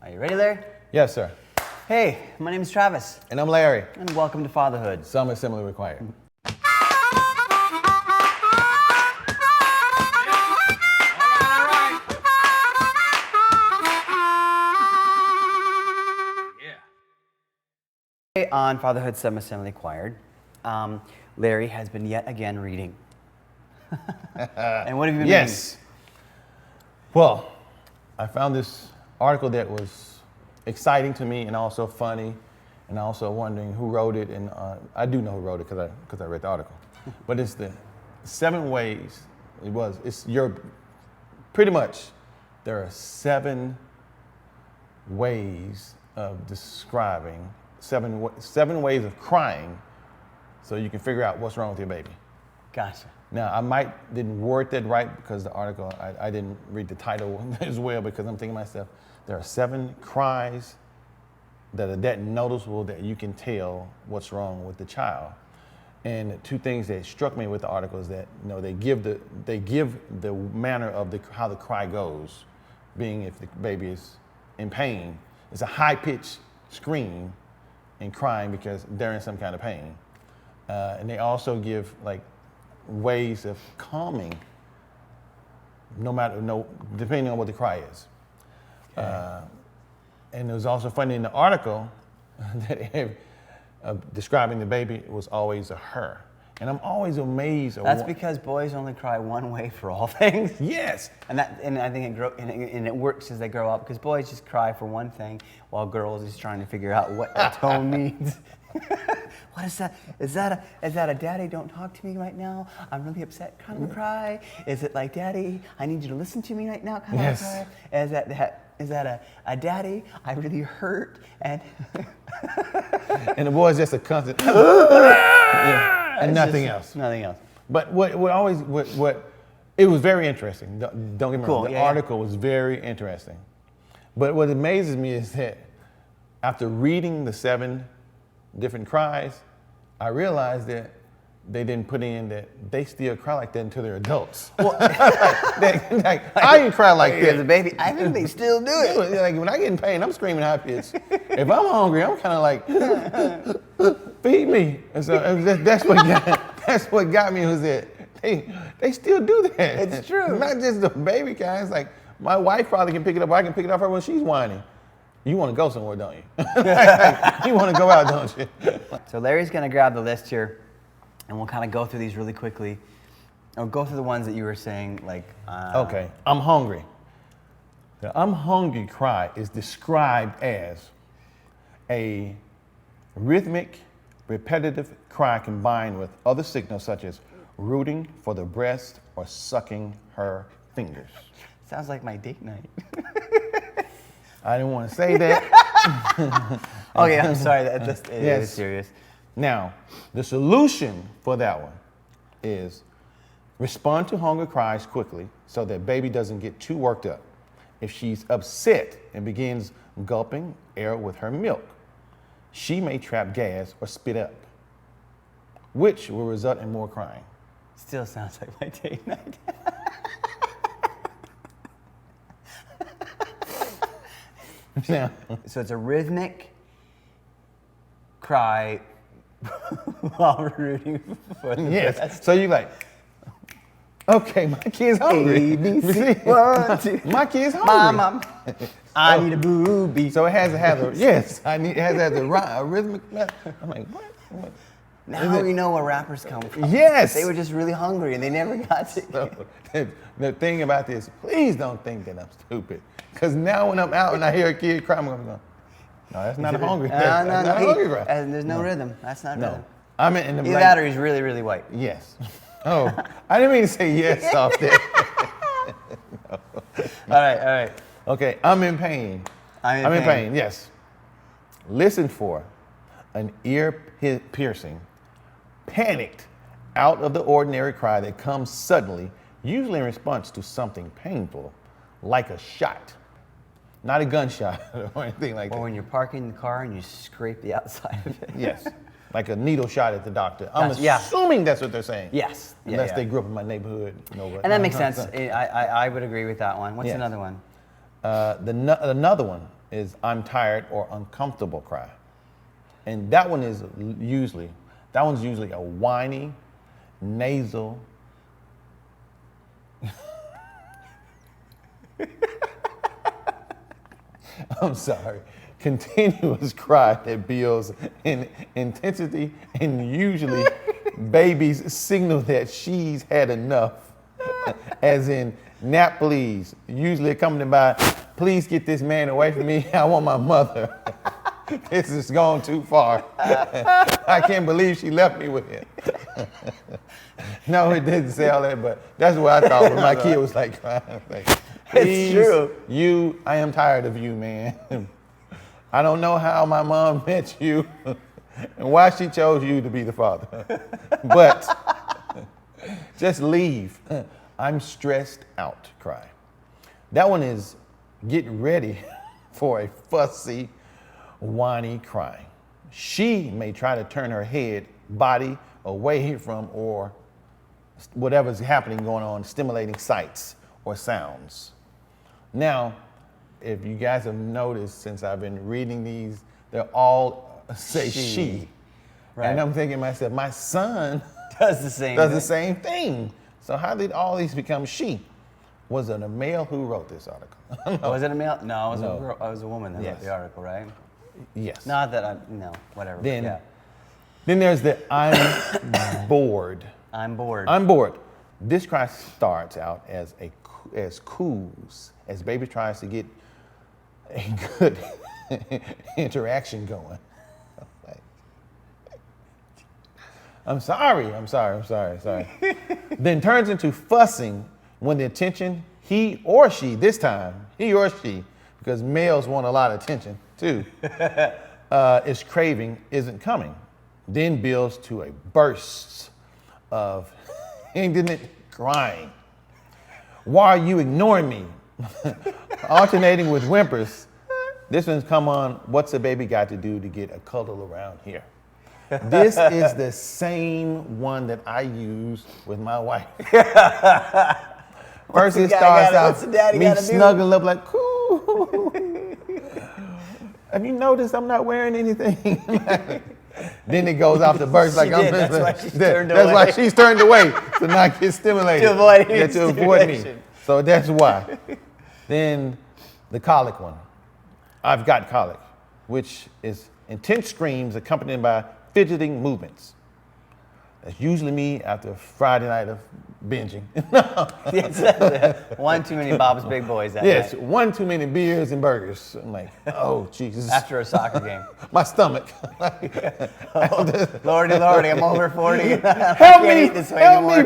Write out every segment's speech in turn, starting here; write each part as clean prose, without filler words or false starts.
Are you ready, Larry? Yes, sir. Hey, my name is Travis. And I'm Larry. And welcome to Fatherhood. Some assembly required. Today on Fatherhood, Some Assembly Required, Larry has been yet again reading. And what have you been Yes. Well, I found this article that was exciting to me and also funny, and also wondering who wrote it. And I do know who wrote it because I read the article. But it's the 7 ways. Pretty much. There are 7 ways of describing 7 ways of crying, so you can figure out what's wrong with your baby. Gotcha. Now, didn't word that right because the article, I didn't read the title as well, because I'm thinking to myself, there are 7 cries that are that noticeable that you can tell what's wrong with the child. And 2 things that struck me with the article is that, they give the manner of how the cry goes, being if the baby is in pain. It's a high-pitched scream and crying because they're in some kind of pain. And they also give ways of calming, depending on what the cry is. Okay. And it was also funny in the article that describing the baby was always a her. And I'm always amazed. That's because boys only cry one way for all things. Yes. And I think it works as they grow up, because boys just cry for one thing while girls is trying to figure out what a tone means. What is that? Is that a daddy, don't talk to me right now, I'm really upset kind of cry? Is it like, daddy, I need you to listen to me right now kind of cry? Is that a daddy, I really hurt and and the boy's just a constant and nothing else. Nothing else. But what it was very interesting. Don't get me wrong. The article was very interesting. But what amazes me is that after reading the 7 different cries, I realized that they didn't put in that they still cry like that until they're adults. Well, I didn't cry like that as a baby. I think they still do it. Like when I get in pain, I'm screaming high pitched. If I'm hungry, I'm kind of like, feed me. And so that's what got me, was that they still do that. It's true. Not just the baby kind. It's like my wife probably can pick it up. I can pick it up her when she's whining. You want to go somewhere, don't you? You want to go out, don't you? So Larry's going to grab the list here, and we'll kind of go through these really quickly. Or go through the ones that you were saying, Okay, I'm hungry. The I'm hungry cry is described as a rhythmic, repetitive cry combined with other signals such as rooting for the breast or sucking her fingers. Sounds like my date night. I didn't want to say that. Okay, I'm sorry. It is serious. Now, the solution for that one is respond to hunger cries quickly so that baby doesn't get too worked up. If she's upset and begins gulping air with her milk, she may trap gas or spit up, which will result in more crying. Still sounds like my date night. Now, so it's a rhythmic cry while rooting for the breast. So you're like, okay, my kid's hungry. ABC, 1, 2. My kid's hungry. Mom, I need a booby. So it has to have it has to have a rhythmic. I'm like, what? Now we know where rappers come from. Yes. They were just really hungry and they never got to. So, the thing about this, please don't think that I'm stupid. Because now when I'm out and I hear a kid cry, I'm going to go, no, that's not hungry. That's not a hungry cry. There's no rhythm. That's not rhythm. I mean, in the either that or he's really, really white. Yes. Oh, I didn't mean to say yes off there. No. All right. Okay, I'm in pain. I'm in pain, yes. Listen for an ear-piercing, panicked, out of the ordinary cry that comes suddenly, usually in response to something painful, like a shot. Not a gunshot or anything like that. Or when you're parking the car and you scrape the outside of it. Yes, like a needle shot at the doctor. I'm assuming that's what they're saying. Yes. Unless they grew up in my neighborhood. No, and that makes sense. I would agree with that one. What's another one? Another one is I'm tired or uncomfortable cry. And that one's usually a whiny, nasal, I'm sorry, continuous cry that builds in intensity, and usually babies signal that she's had enough, as in, nap please. Usually accompanied by, please get this man away from me, I want my mother. This has gone too far. I can't believe she left me with him. No, it didn't say all that, but that's what I thought when my kid was like crying. Like, It's true. I am tired of you, man. I don't know how my mom met you and why she chose you to be the father. But just leave. I'm stressed out, cry. That one is get ready for a fussy, whiny cry. She may try to turn her head, body away from or whatever's happening going on, stimulating sights or sounds. Now, if you guys have noticed since I've been reading these, they're all say she. Right. And I'm thinking to myself, my son Does the same thing. So how did all these become she? Was it a male who wrote this article? Oh, was it a male? No, it was No. a girl. It was a woman that Yes. wrote the article, right? Yes. Not that I, no, whatever. but Then, yeah. then there's the I'm bored. I'm bored. I'm bored. This cry starts out as coos, as baby tries to get a good interaction going. I'm sorry. Then turns into fussing when the attention he or she, because males want a lot of attention too, is craving isn't coming. Then builds to a burst of indignant crying. Why are you ignoring me? Alternating with whimpers. This one's come on, what's a baby got to do to get a cuddle around here? This is the same one that I use with my wife. First it starts out me snuggling up like, cool. Have you noticed I'm not wearing anything? Then it goes off the burst like I'm. That's why she's turned away. That's why she's turned away to not get stimulated. To avoid any to avoid me. stimulation. So that's why. Then the colic one. I've got colic, which is intense screams accompanied by fidgeting movements. That's usually me after a Friday night of binging. One too many Bob's Big Boys that Yes, night. one too many beers and burgers. I'm like, oh Jesus. After a soccer game. My stomach. Lordy, I'm over 40. Help me,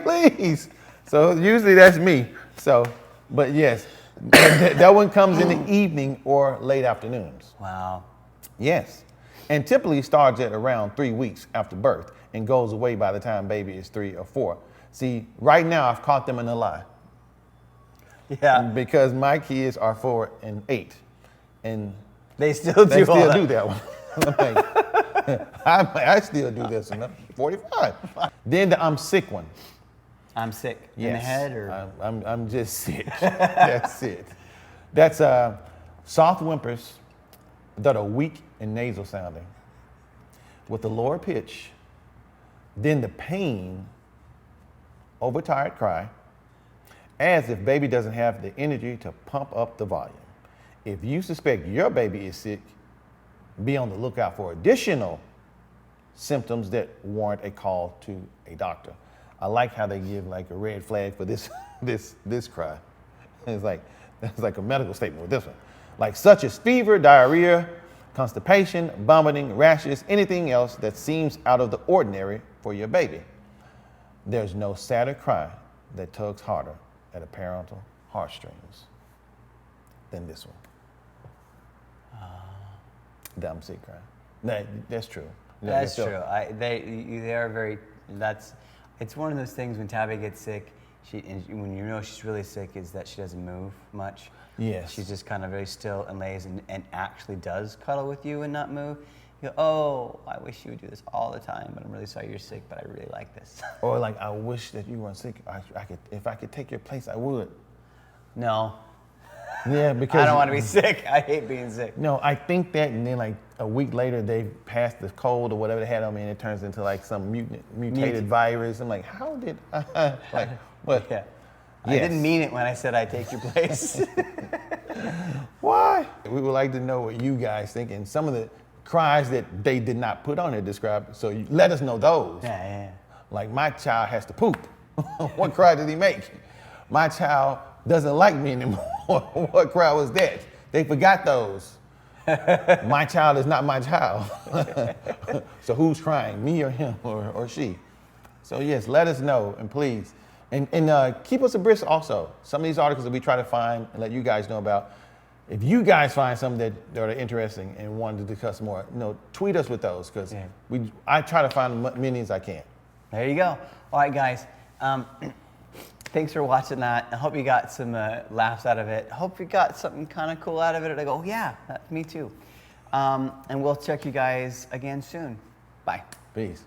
please. So usually that's me. So, but yes, that one comes in the evening or late afternoons. Wow. Yes, and typically starts at around 3 weeks after birth and goes away by the time baby is 3 or 4. See, right now I've caught them in a lie. Yeah. Because my kids are 4 and 8, and They still they do all still that. do that one. I'm like, I still do this, and I'm 45. Then the I'm sick one. I'm sick. Yes. In the head or? I'm just sick. That's it. That's soft whimpers that are weak and nasal sounding with the lower pitch, then the pain, overtired cry, as if baby doesn't have the energy to pump up the volume. If you suspect your baby is sick, be on the lookout for additional symptoms that warrant a call to a doctor. I like how they give like a red flag for this cry. It's like a medical statement with this one. Like such as fever, diarrhea, constipation, vomiting, rashes, anything else that seems out of the ordinary for your baby. There's no sadder cry that tugs harder at a parental heartstrings than this one. The I'm sick cry. That's true. That's true. They are very. It's one of those things when Tabby gets sick. When you know she's really sick, is that she doesn't move much. Yes. She's just kind of very still and lays and actually does cuddle with you and not move. You go, oh, I wish you would do this all the time, but I'm really sorry you're sick, but I really like this. Or like, I wish that you weren't sick. If I could take your place, I would. No. Yeah, because I don't want to be sick. I hate being sick. No, I think that, and then like a week later they passed the cold or whatever they had on me, and it turns into like some mutated virus. I'm like, how did I, like what? Yeah. Yes. I didn't mean it when I said I'd take your place. Why? We would like to know what you guys think, and some of the cries that they did not put on there described. So you let us know those. Yeah. Like, my child has to poop. What cry did he make? My child doesn't like me anymore. What cry was that? They forgot those. My child is not my child. So who's crying, me or him or she? So yes, let us know, and please. And keep us abreast also. Some of these articles that we try to find and let you guys know about. If you guys find something that are interesting and want to discuss more, tweet us with those, because I try to find as many as I can. There you go. All right, guys. Thanks for watching that. I hope you got some laughs out of it. Hope you got something kind of cool out of it. And I go, oh, yeah, me too. And we'll check you guys again soon. Bye. Peace.